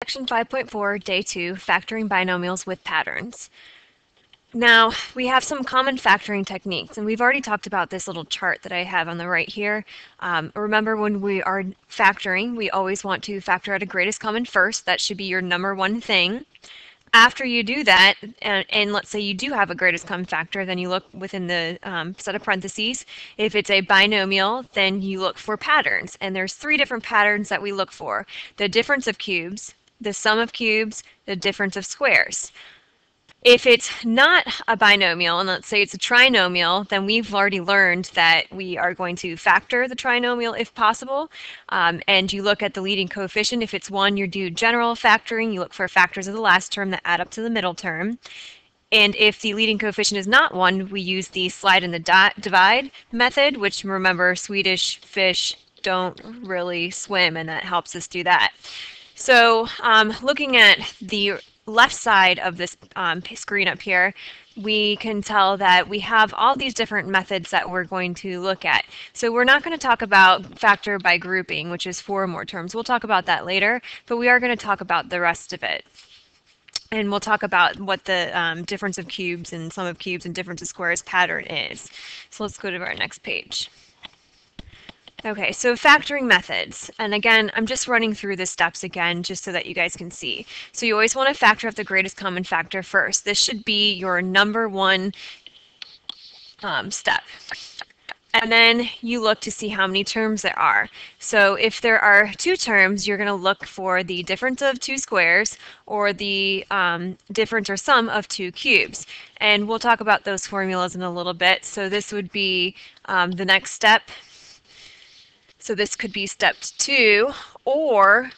Section 5.4, Day 2, Factoring Binomials with Patterns. Now, we have some common factoring techniques, and we've already talked about this little chart that I have on the right here. Remember, when we are factoring, we always want to factor out a greatest common first. That should be your number one thing. After you do that, and let's say you do have a greatest common factor, then you look within the set of parentheses. If it's a binomial, then you look for patterns. And there's 3 different patterns that we look for: the difference of cubes, the sum of cubes, the difference of squares. If it's not a binomial, and let's say it's a trinomial, then we've already learned that we are going to factor the trinomial if possible. And you look at the leading coefficient. If it's 1, you do general factoring. You look for factors of the last term that add up to the middle term. And if the leading coefficient is not 1, we use the slide and the divide method, which, remember, Swedish fish don't really swim, and that helps us do that. So looking at the left side of this screen up here, we can tell that we have all these different methods that we're going to look at. So we're not going to talk about factor by grouping, which is 4 or more terms. We'll talk about that later, but we are going to talk about the rest of it. And we'll talk about what the difference of cubes and sum of cubes and difference of squares pattern is. So let's go to our next page. Okay, so factoring methods. And again, I'm just running through the steps again just so that you guys can see. So you always want to factor out the greatest common factor first. This should be your number one step. And then you look to see how many terms there are. So if there are 2 terms, you're going to look for the difference of 2 squares or the difference or sum of 2 cubes. And we'll talk about those formulas in a little bit. So this would be the next step. So this could be step 2, or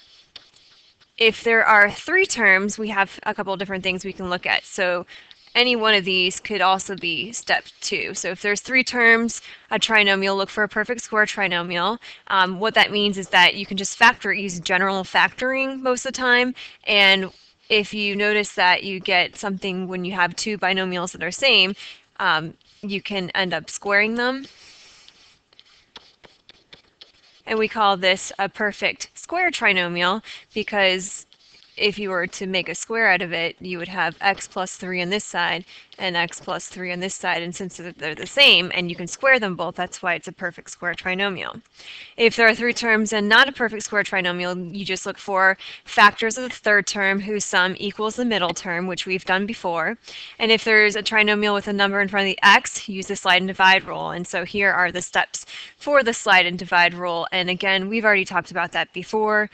if there are 3 terms, we have a couple of different things we can look at. So any one of these could also be step 2. So if there's 3 terms, a trinomial, look for a perfect square trinomial. What that means is that you can just use general factoring most of the time. And if you notice that you get something when you have 2 binomials that are same, you can end up squaring them. And we call this a perfect square trinomial because if you were to make a square out of it, you would have x plus 3 on this side and x plus 3 on this side. And since they're the same and you can square them both, that's why it's a perfect square trinomial. If there are 3 terms and not a perfect square trinomial, you just look for factors of the third term whose sum equals the middle term, which we've done before. And if there's a trinomial with a number in front of the x, use the slide and divide rule. And so here are the steps for the slide and divide rule. And again, we've already talked about that before.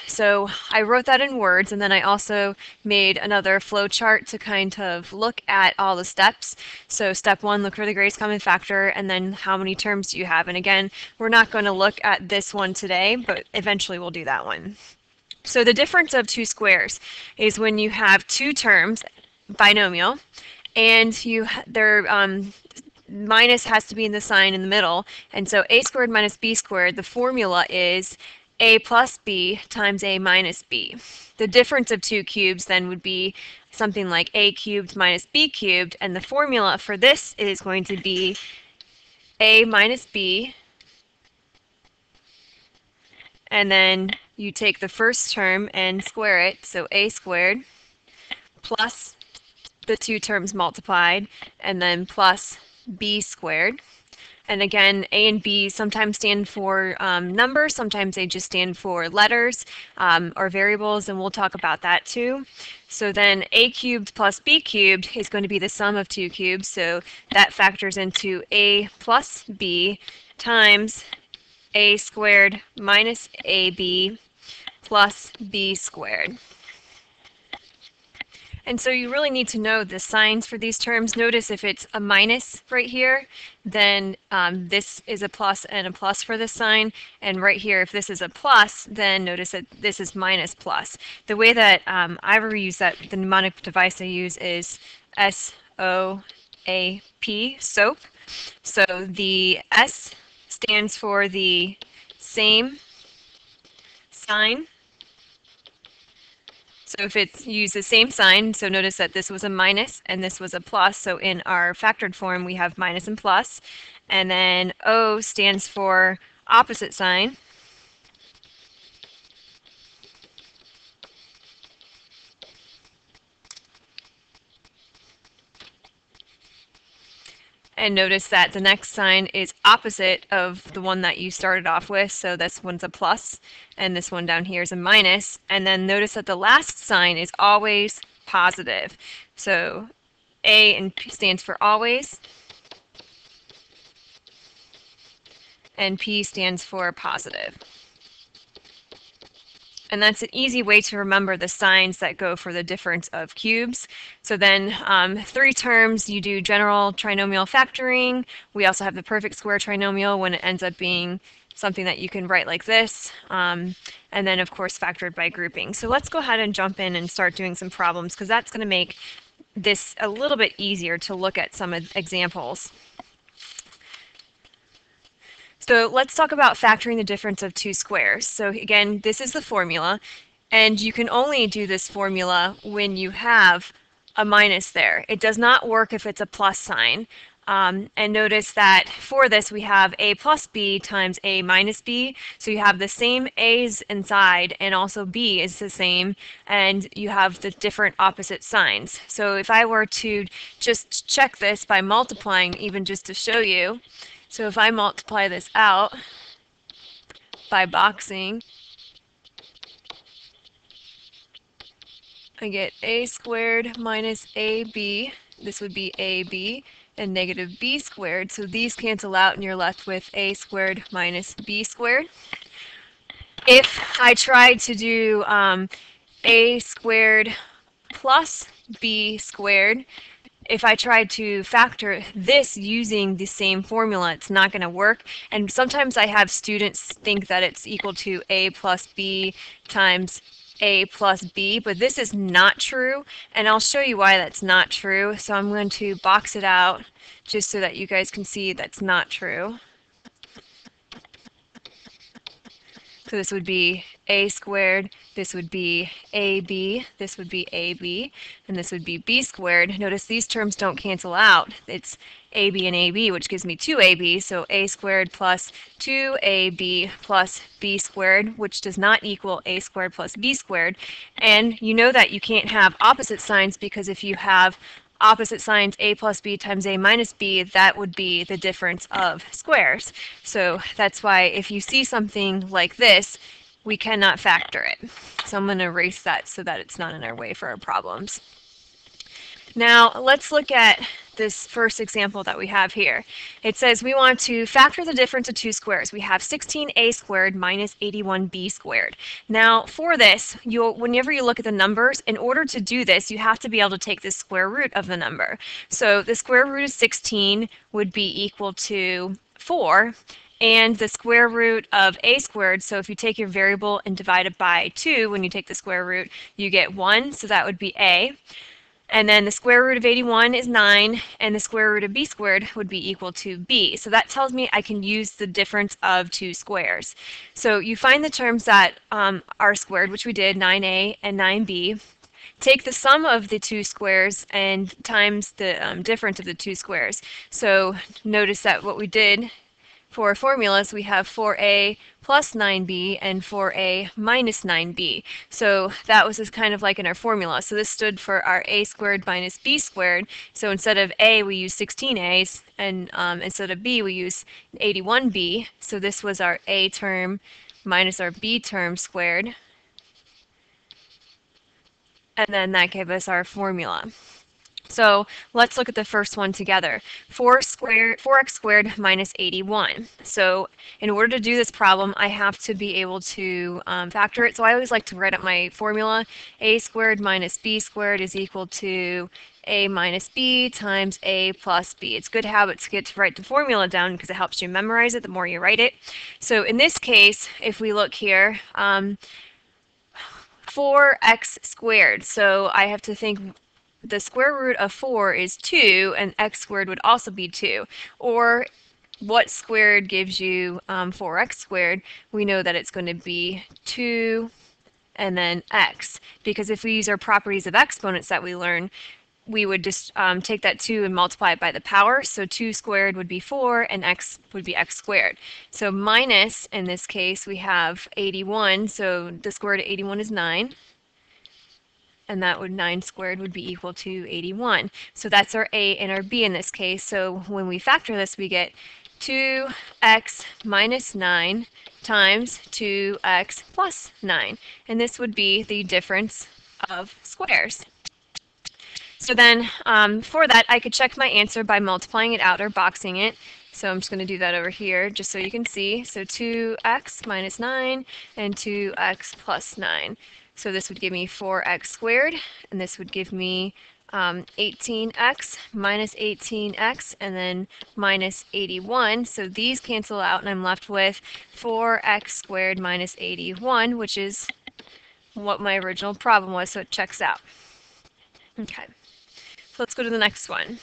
So I wrote that in words, and then I also made another flow chart to kind of look at all the steps. So step 1, look for the greatest common factor, and then how many terms do you have. And again, we're not going to look at this one today, but eventually we'll do that one. So the difference of 2 squares is when you have 2 terms, binomial, and their minus has to be in the sign in the middle. And so a squared minus b squared, the formula is a plus b times a minus b. The difference of 2 cubes then would be something like a cubed minus b cubed, and the formula for this is going to be a minus b, and then you take the first term and square it, so a squared plus the 2 terms multiplied, and then plus b squared. And again, A and B sometimes stand for numbers, sometimes they just stand for letters or variables, and we'll talk about that too. So then A cubed plus B cubed is going to be the sum of 2 cubes, so that factors into A plus B times A squared minus AB plus B squared. And so you really need to know the signs for these terms. Notice if it's a minus right here, then this is a plus and a plus for this sign. And right here, if this is a plus, then notice that this is minus plus. The way that I use that, the mnemonic device I use is SOAP, SOAP. So the S stands for the same sign. So if it's used the same sign, so notice that this was a minus and this was a plus. So in our factored form, we have minus and plus. And then O stands for opposite sign. And notice that the next sign is opposite of the one that you started off with. So this one's a plus, and this one down here is a minus. And then notice that the last sign is always positive. So A and P stands for always, and P stands for positive. And that's an easy way to remember the signs that go for the difference of cubes. So then 3 terms, you do general trinomial factoring. We also have the perfect square trinomial when it ends up being something that you can write like this. And then, of course, factored by grouping. So let's go ahead and jump in and start doing some problems, because that's going to make this a little bit easier to look at some examples. So let's talk about factoring the difference of 2 squares. So again, this is the formula, and you can only do this formula when you have a minus there. It does not work if it's a plus sign. And notice that for this we have a plus b times a minus b, so you have the same a's inside and also b is the same, and you have the different opposite signs. So if I were to just check this by multiplying, even just to show you, so if I multiply this out by boxing, I get a squared minus ab. This would be ab, and negative b squared. So these cancel out, and you're left with a squared minus b squared. If I tried to do a squared plus b squared, if I tried to factor this using the same formula, it's not going to work. And sometimes I have students think that it's equal to a plus b times a plus b, but this is not true, and I'll show you why that's not true. So I'm going to box it out just so that you guys can see that's not true. So this would be a squared, this would be ab, this would be ab, and this would be b squared. Notice these terms don't cancel out. It's ab and ab, which gives me 2ab, so a squared plus 2ab plus b squared, which does not equal a squared plus b squared. And you know that you can't have opposite signs, because if you have opposite signs a plus b times a minus b, that would be the difference of squares. So that's why if you see something like this, we cannot factor it. So I'm going to erase that so that it's not in our way for our problems. Now let's look at this first example that we have here. It says we want to factor the difference of 2 squares. We have 16a squared minus 81b squared. Now for this, whenever you look at the numbers, in order to do this, you have to be able to take the square root of the number. So the square root of 16 would be equal to 4. And the square root of a squared, so if you take your variable and divide it by 2, when you take the square root, you get 1, so that would be a. And then the square root of 81 is 9, and the square root of b squared would be equal to b. So that tells me I can use the difference of 2 squares. So you find the terms that are squared, which we did, 9a and 9b. Take the sum of the 2 squares and times the difference of the 2 squares. So notice that what we did for formulas, we have 4a plus 9b and 4a minus 9b. So that was just kind of like in our formula. So this stood for our a squared minus b squared. So instead of a, we use 16a's, and instead of b, we use 81b. So this was our a term minus our b term squared. And then that gave us our formula. So let's look at the first one together. 4x squared minus 81. So in order to do this problem, I have to be able to factor it. So I always like to write up my formula. A squared minus b squared is equal to a minus b times a plus b. It's good habit to get to write the formula down because it helps you memorize it the more you write it. So in this case, if we look here, 4x squared. So I have to think the square root of 4 is 2, and x squared would also be 2. Or what squared gives you 4x squared? We know that it's going to be 2 and then x. Because if we use our properties of exponents that we learn, we would just take that 2 and multiply it by the power. So 2 squared would be 4, and x would be x squared. So minus, in this case, we have 81. So the square root of 81 is 9. and that would 9 squared would be equal to 81. So that's our A and our B in this case. So when we factor this, we get 2x minus 9 times 2x plus 9. And this would be the difference of squares. So then for that, I could check my answer by multiplying it out or boxing it. So I'm just going to do that over here just so you can see. So 2x minus 9 and 2x plus 9. So this would give me 4x squared, and this would give me 18x minus 18x, and then minus 81. So these cancel out, and I'm left with 4x squared minus 81, which is what my original problem was, so it checks out. Okay. So let's go to the next one.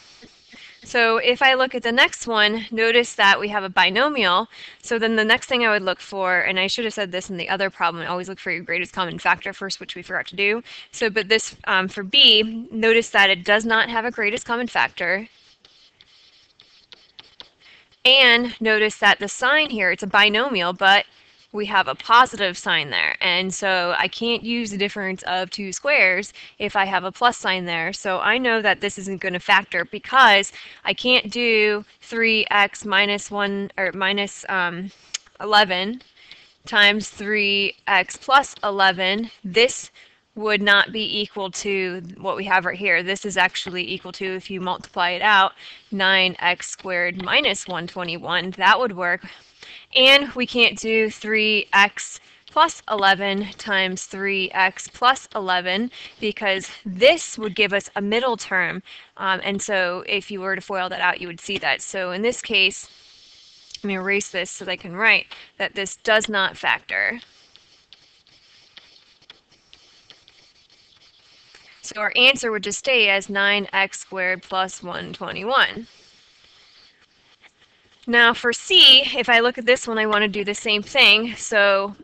So if I look at the next one, notice that we have a binomial. So then the next thing I would look for, and I should have said this in the other problem, always look for your greatest common factor first, which we forgot to do. So, but this for B, notice that it does not have a greatest common factor. And notice that the sign here, it's a binomial, but we have a positive sign there. And so I can't use the difference of two squares if I have a plus sign there. So I know that this isn't going to factor because I can't do 3x minus 1 or minus 11 times 3x plus 11. This would not be equal to what we have right here. This is actually equal to, if you multiply it out, 9x squared minus 121. That would work. And we can't do 3x plus 11 times 3x plus 11 because this would give us a middle term. And so if you were to FOIL that out, you would see that. So in this case, let me erase this so that I can write that this does not factor. So our answer would just stay as 9x squared plus 121. Now for C, if I look at this one, I want to do the same thing. So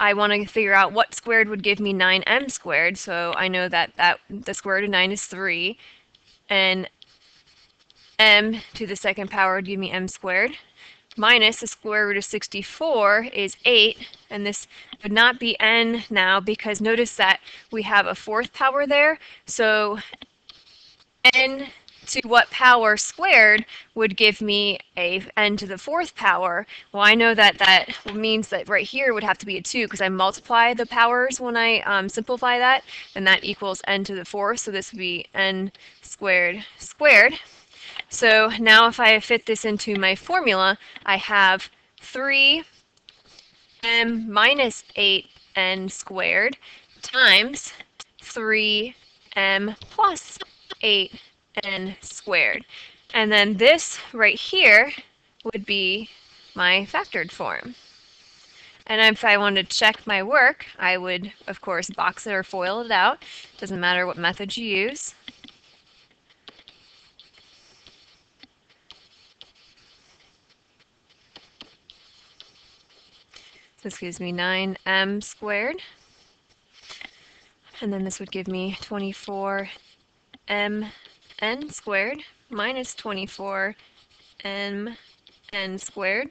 I want to figure out what squared would give me 9m squared. So I know that the square root of 9 is 3, and m to the second power would give me m squared, minus the square root of 64 is 8, and this would not be n now because notice that we have a fourth power there. So n to what power squared would give me a n to the fourth power. Well, I know that that means that right here would have to be a 2 because I multiply the powers when I simplify that, and that equals n to the fourth. So this would be n squared squared. So now if I fit this into my formula, I have 3m minus 8n squared times 3m plus 8n squared. And then this right here would be my factored form. And if I wanted to check my work, I would, of course, box it or FOIL it out. Doesn't matter what method you use. This gives me 9m squared. And then this would give me 24mn squared minus 24mn squared.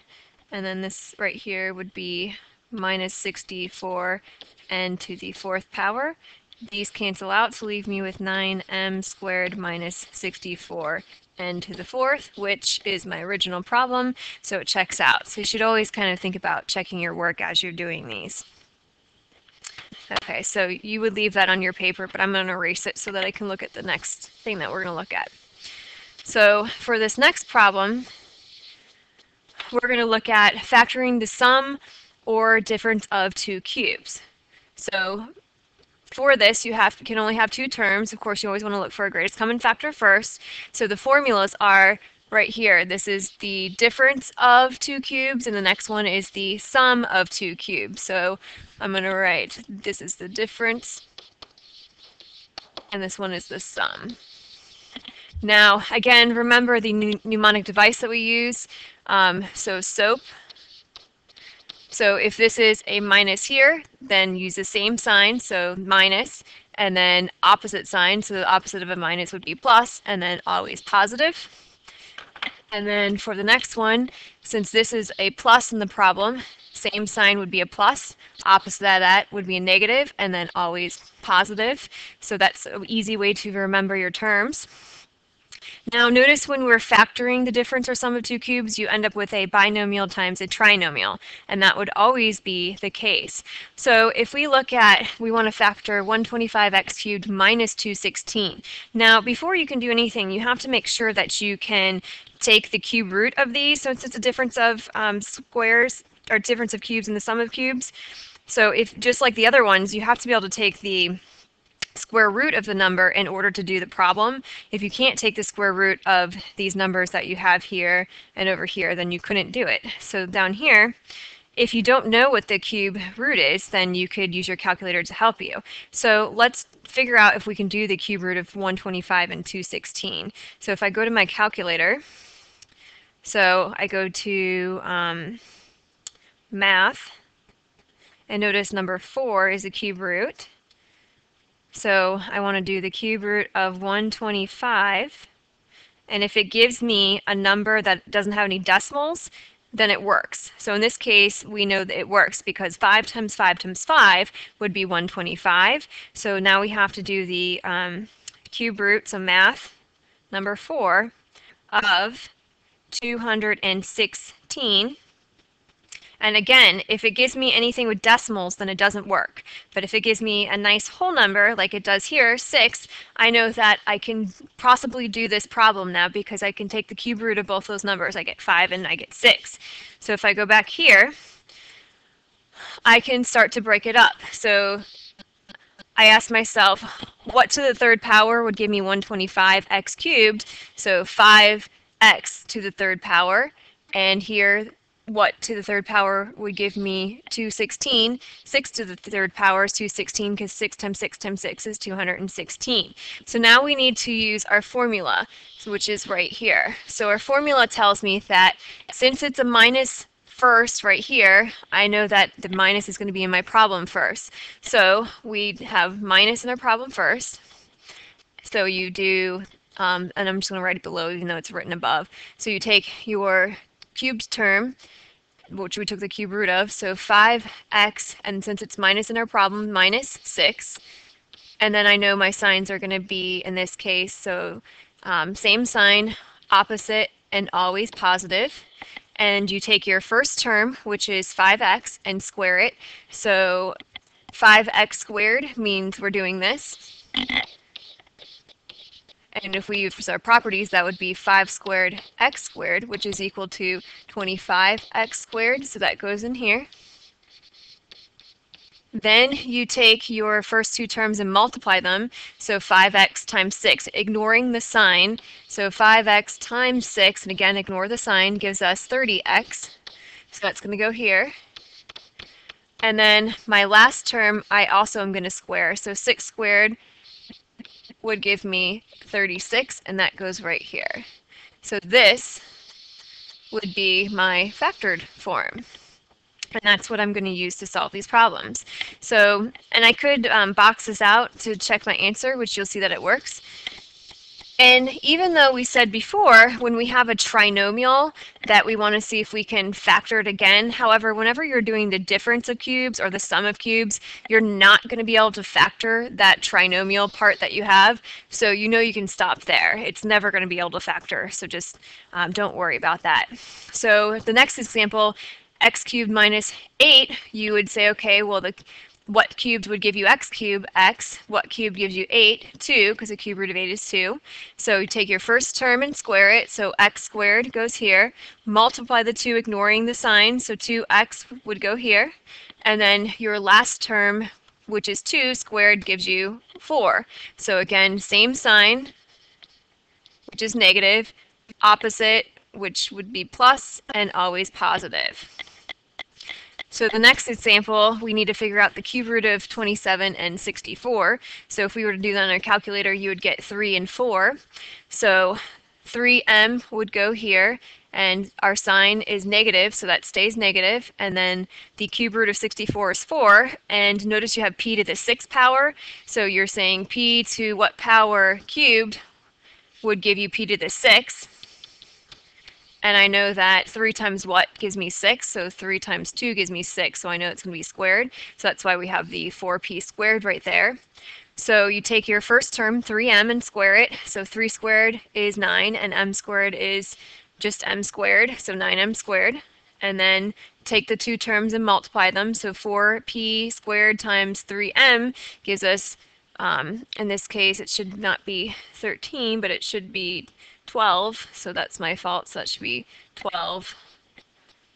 And then this right here would be minus 64n to the fourth power. These cancel out to leave me with 9m squared minus 64n to the fourth, which is my original problem, so it checks out. So you should always kind of think about checking your work as you're doing these. Okay, so you would leave that on your paper, but I'm going to erase it so that I can look at the next thing that we're going to look at. So for this next problem, we're going to look at factoring the sum or difference of two cubes. So for this, you can only have two terms. Of course, you always want to look for a greatest common factor first. So the formulas are right here. This is the difference of two cubes, and the next one is the sum of two cubes. So I'm going to write this is the difference, and this one is the sum. Now, again, remember the mnemonic device that we use. So SOAP. So if this is a minus here, then use the same sign, so minus, and then opposite sign, so the opposite of a minus would be plus, and then always positive. And then for the next one, since this is a plus in the problem, same sign would be a plus, opposite of that would be a negative, and then always positive. So that's an easy way to remember your terms. Now notice when we're factoring the difference or sum of two cubes, you end up with a binomial times a trinomial, and that would always be the case. So if we look at, we want to factor 125x cubed minus 216. Now before you can do anything, you have to make sure that you can take the cube root of these, since it's a difference of squares, or difference of cubes and the sum of cubes. So if, just like the other ones, you have to be able to take the square root of the number in order to do the problem. If you can't take the square root of these numbers that you have here and over here, then you couldn't do it. So down here, if you don't know what the cube root is, then you could use your calculator to help you. So let's figure out if we can do the cube root of 125 and 216. So if I go to my calculator, so I go to math, and notice number 4 is the cube root. So I want to do the cube root of 125, and if it gives me a number that doesn't have any decimals, then it works. So in this case, we know that it works because 5 times 5 times 5 would be 125. So now we have to do the cube root, so math, number 4, of 216. And again, if it gives me anything with decimals, then it doesn't work. But if it gives me a nice whole number, like it does here, 6, I know that I can possibly do this problem now because I can take the cube root of both those numbers. I get 5 and I get 6. So if I go back here, I can start to break it up. So I asked myself, what to the third power would give me 125x cubed? So 5x to the third power. And here, what to the third power would give me 216. 6 to the third power is 216 because 6 times 6 times 6 is 216. So now we need to use our formula, which is right here. So our formula tells me that since it's a minus first right here, I know that the minus is going to be in my problem first. So we have minus in our problem first. So you do, and I'm just going to write it below even though it's written above. So you take your cubed term, which we took the cube root of, so 5x, and since it's minus in our problem, minus 6. And then I know my signs are going to be, in this case, so same sign, opposite, and always positive. And you take your first term, which is 5x, and square it. So 5x squared means we're doing this. And if we use our properties, that would be 5 squared x squared, which is equal to 25x squared. So that goes in here. Then you take your first two terms and multiply them. So 5x times 6, ignoring the sign. So 5x times 6, and again, ignore the sign, gives us 30x. So that's going to go here. And then my last term, I also am going to square. So 6 squared would give me 36, and that goes right here. So this would be my factored form. And that's what I'm going to use to solve these problems. So, and I could box this out to check my answer, which you'll see that it works. And even though we said before, when we have a trinomial, that we want to see if we can factor it again. However, whenever you're doing the difference of cubes or the sum of cubes, you're not going to be able to factor that trinomial part that you have. So you know you can stop there. It's never going to be able to factor. So just don't worry about that. So the next example, x cubed minus 8, you would say, okay, well, what cubed would give you x cubed? X. What cubed gives you 8? 2, because the cube root of 8 is 2. So you take your first term and square it. So x squared goes here. Multiply the 2, ignoring the sign. So 2x would go here. And then your last term, which is 2 squared, gives you 4. So again, same sign, which is negative. Opposite, which would be plus, and always positive. So the next example, we need to figure out the cube root of 27 and 64. So if we were to do that on our calculator, you would get 3 and 4. So 3m would go here, and our sign is negative, so that stays negative. And then the cube root of 64 is 4. And notice you have p to the 6th power. So you're saying p to what power cubed would give you p to the 6th. And I know that 3 times what gives me 6, so 3 times 2 gives me 6, so I know it's going to be squared. So that's why we have the 4p squared right there. So you take your first term, 3m, and square it. So 3 squared is 9, and m squared is just m squared, so 9m squared. And then take the two terms and multiply them. So 4p squared times 3m gives us, in this case, it should not be 13, but it should be 12. So that's my fault. So that should be 12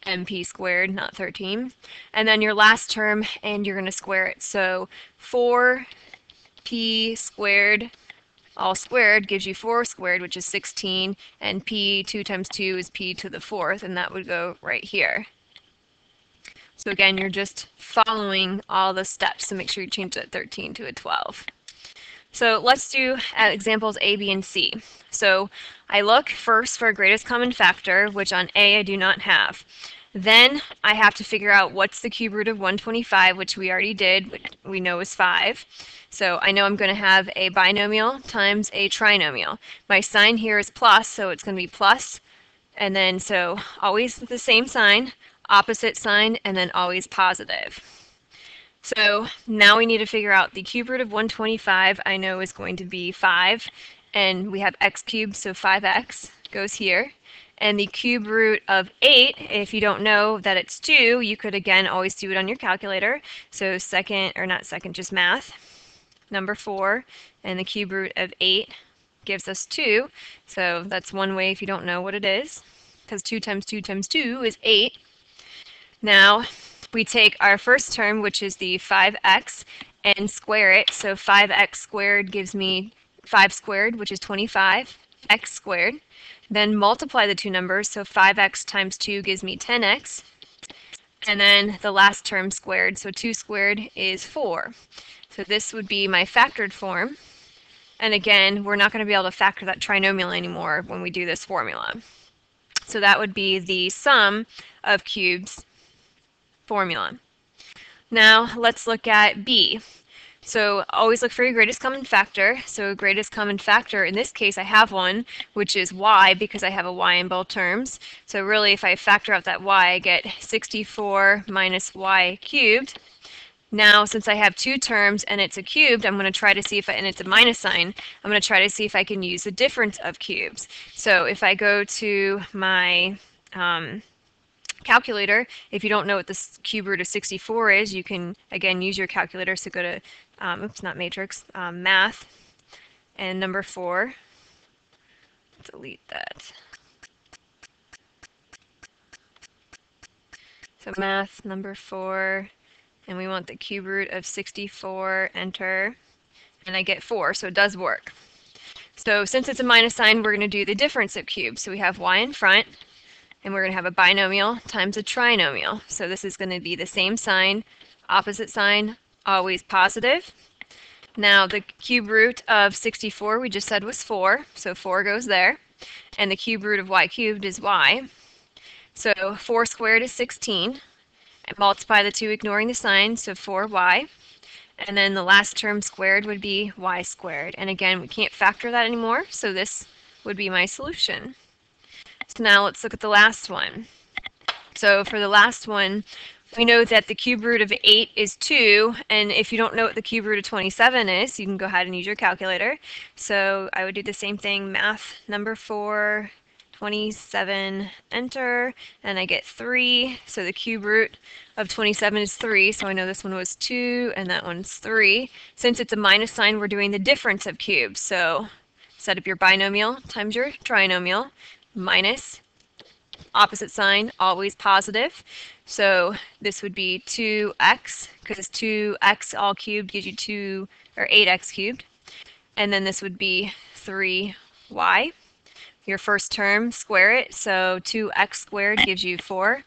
mp squared, not 13. And then your last term, and you're going to square it. So 4p squared all squared gives you 4 squared, which is 16, and p, 2 times 2 is p to the 4th, and that would go right here. So again, you're just following all the steps, so make sure you change that 13 to a 12. So let's do examples A, B, and C. So I look first for a greatest common factor, which on A I do not have. Then I have to figure out what's the cube root of 125, which we already did, which we know is 5. So I know I'm going to have a binomial times a trinomial. My sign here is plus, so it's going to be plus, and then so always the same sign, opposite sign, and then always positive. So now we need to figure out the cube root of 125. I know is going to be 5, and we have x cubed, so 5x goes here. And the cube root of 8, if you don't know that it's 2, you could again always do it on your calculator. So second, or not second, just math, number 4, and the cube root of 8 gives us 2. So that's one way if you don't know what it is, because 2 times 2 times 2 is 8. Now we take our first term, which is the 5x, and square it. So 5x squared gives me 5 squared, which is 25, x squared. Then multiply the two numbers, so 5x times 2 gives me 10x. And then the last term squared, so 2 squared is 4. So this would be my factored form. And again, we're not going to be able to factor that trinomial anymore when we do this formula. So that would be the sum of cubes formula. Now let's look at B. So always look for your greatest common factor. So greatest common factor, in this case I have one, which is y, because I have a y in both terms. So really if I factor out that y, I get 64 minus y cubed. Now since I have two terms and it's a cubed, I'm going to try to see if, and it's a minus sign, I'm going to try to see if I can use the difference of cubes. So if I go to my calculator, if you don't know what the cube root of 64 is, you can again use your calculator. So go to, oops, not matrix, math, and number 4. Delete that. So math, number 4, and we want the cube root of 64, enter, and I get 4, so it does work. So since it's a minus sign, we're going to do the difference of cubes. So we have y in front, and we're going to have a binomial times a trinomial. So this is going to be the same sign, opposite sign, always positive. Now the cube root of 64 we just said was 4, so 4 goes there. And the cube root of y cubed is y. So 4 squared is 16. And multiply the two ignoring the sign, so 4y. And then the last term squared would be y squared. And again, we can't factor that anymore, so this would be my solution. So now let's look at the last one. So for the last one, we know that the cube root of 8 is 2, and if you don't know what the cube root of 27 is, you can go ahead and use your calculator. So I would do the same thing, math, number 4, 27, enter, and I get 3. So the cube root of 27 is 3, so I know this one was 2, and that one's 3. Since it's a minus sign, we're doing the difference of cubes. So set up your binomial times your trinomial, minus, opposite sign, always positive. So this would be 2x, because 2x all cubed gives you 2, or 8x cubed. And then this would be 3y. Your first term, square it, so 2x squared gives you 4x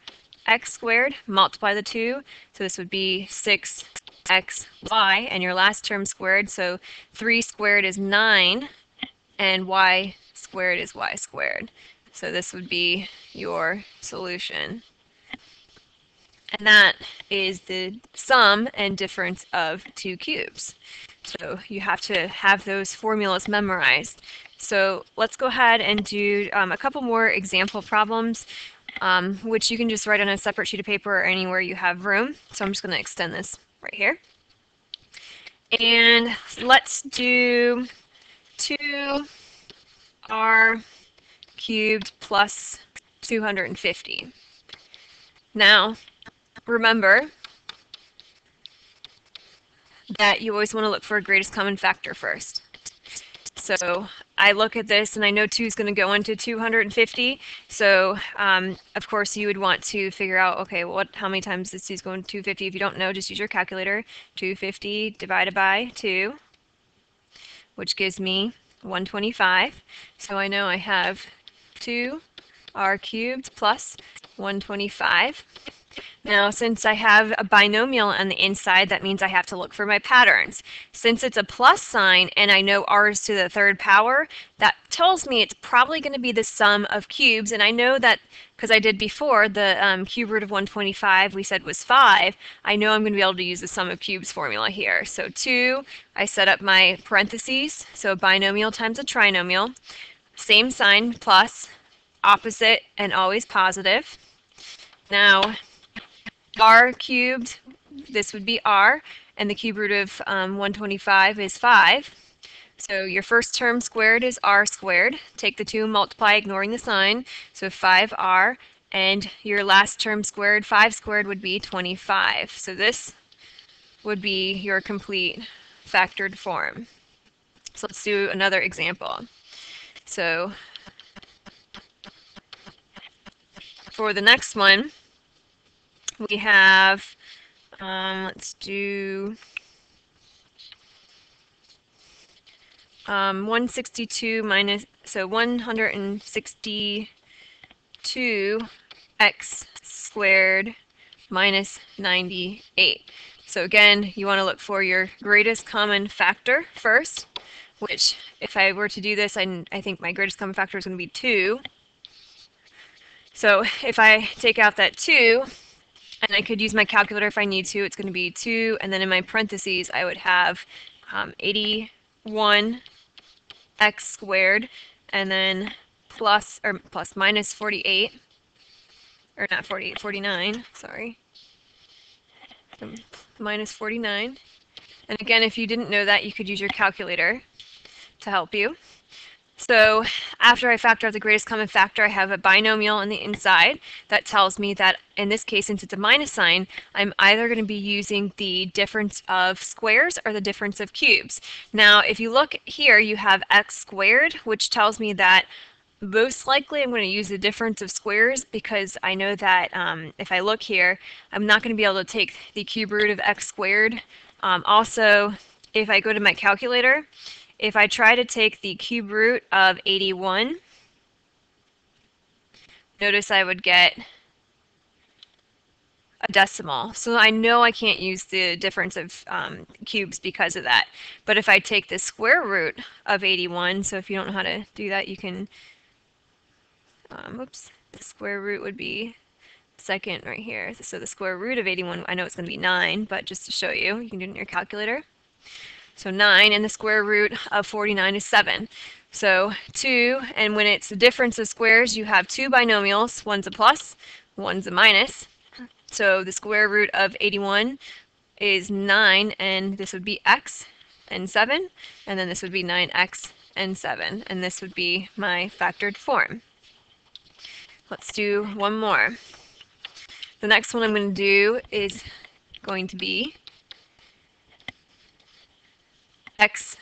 squared. Multiply the 2, so this would be 6xy. And your last term squared, so 3 squared is 9, and y squared is y squared. So this would be your solution. And that is the sum and difference of two cubes. So you have to have those formulas memorized. So let's go ahead and do a couple more example problems, which you can just write on a separate sheet of paper or anywhere you have room. So I'm just going to extend this right here. And let's do 2r cubed plus 250. Now, remember that you always want to look for a greatest common factor first. So I look at this and I know 2 is going to go into 250. So of course you would want to figure out, okay, how many times this 2 is going to 250? If you don't know, just use your calculator. 250 divided by 2, which gives me 125. So I know I have 2r cubed plus 125. Now, since I have a binomial on the inside, that means I have to look for my patterns. Since it's a plus sign and I know r is to the third power, that tells me it's probably going to be the sum of cubes. And I know that because I did before, the cube root of 125 we said was 5. I know I'm going to be able to use the sum of cubes formula here. So 2, I set up my parentheses, so a binomial times a trinomial. Same sign, plus, opposite, and always positive. Now, r cubed, this would be r, and the cube root of 125 is 5. So your first term squared is r squared. Take the 2 and multiply, ignoring the sign. So 5r, and your last term squared, 5 squared, would be 25. So this would be your complete factored form. So let's do another example. So for the next one, we have, let's do 162 minus, so 162x squared minus 98. So again, you want to look for your greatest common factor first, which if I were to do this, I think my greatest common factor is going to be 2. So if I take out that 2, and I could use my calculator if I need to, it's going to be 2, and then in my parentheses I would have 81x squared, and then plus minus 48, or not 48, 49, sorry, minus 49. And again, if you didn't know that, you could use your calculator to help you. So after I factor out the greatest common factor, I have a binomial on the inside that tells me that in this case, since it's a minus sign, I'm either going to be using the difference of squares or the difference of cubes. Now, if you look here, you have x squared, which tells me that most likely I'm going to use the difference of squares, because I know that if I look here, I'm not going to be able to take the cube root of x squared. Also, if I go to my calculator, if I try to take the cube root of 81, notice I would get a decimal. So I know I can't use the difference of cubes because of that. But if I take the square root of 81, so if you don't know how to do that, you can, oops, the square root would be second right here. So the square root of 81, I know it's going to be 9, but just to show you, you can do it in your calculator. So 9, and the square root of 49 is 7. So 2, and when it's the difference of squares, you have 2 binomials. One's a plus, one's a minus. So the square root of 81 is 9, and this would be x and 7. And then this would be 9x and 7. And this would be my factored form. Let's do one more. The next one I'm going to do is going to be x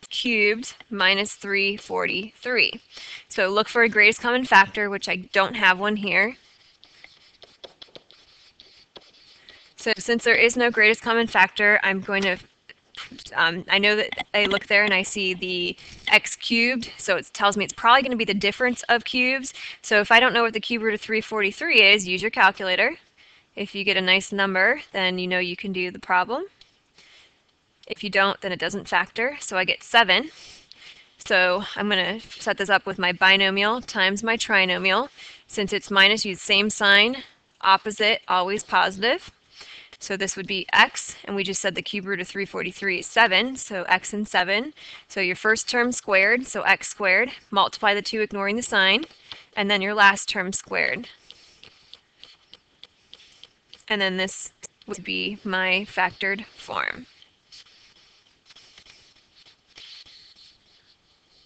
cubed minus 343. So look for a greatest common factor, which I don't have one here. So since there is no greatest common factor, I'm going to, I know that I look there and I see the x cubed, so it tells me it's probably going to be the difference of cubes. So if I don't know what the cube root of 343 is, use your calculator. If you get a nice number, then you know you can do the problem. If you don't, then it doesn't factor, so I get 7. So I'm going to set this up with my binomial times my trinomial. Since it's minus, use same sign, opposite, always positive. So this would be x, and we just said the cube root of 343 is 7, so x and 7. So your first term squared, so x squared, multiply the 2 ignoring the sign, and then your last term squared. And then this would be my factored form.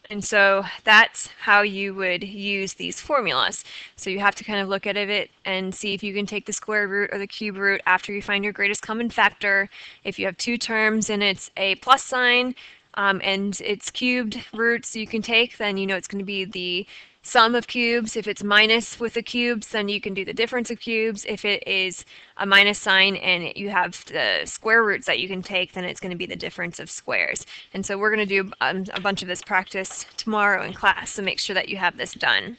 And so that's how you would use these formulas. So you have to kind of look at it and see if you can take the square root or the cube root after you find your greatest common factor. If you have two terms and it's a plus sign and it's cubed roots you can take, then you know it's going to be the sum of cubes. If it's minus with the cubes, then you can do the difference of cubes. If it is a minus sign and you have the square roots that you can take, then it's going to be the difference of squares. And so we're going to do a bunch of this practice tomorrow in class, so make sure that you have this done.